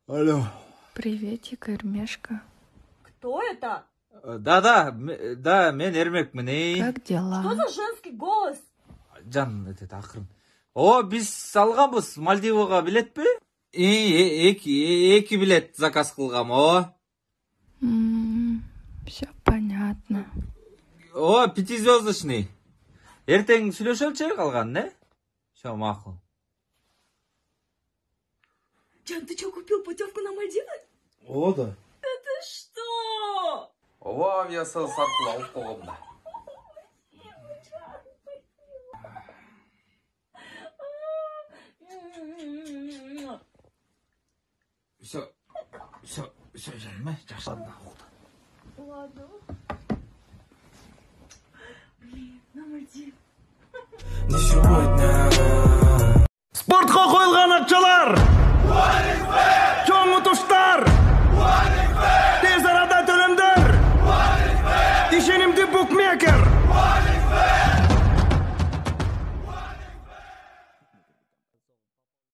Алло. Приветик, Эрмешка. Кто это? Да, мен Эрмекмін, Как дела? Что за женский голос? Жан, ақырын. Біз салғанбыз Мальдиваға билет пе? Екі билет заказ қылғам, Все понятно. Пятизвездочный. Ертең сүйлөшөлчү қалған, не? Все, мақұл. Жан, ты что, купил путевку на Мальдивы? Да. Это что? Авиасыз арқылы алып қойғам да. Все, жаным, жақсы. Ладно.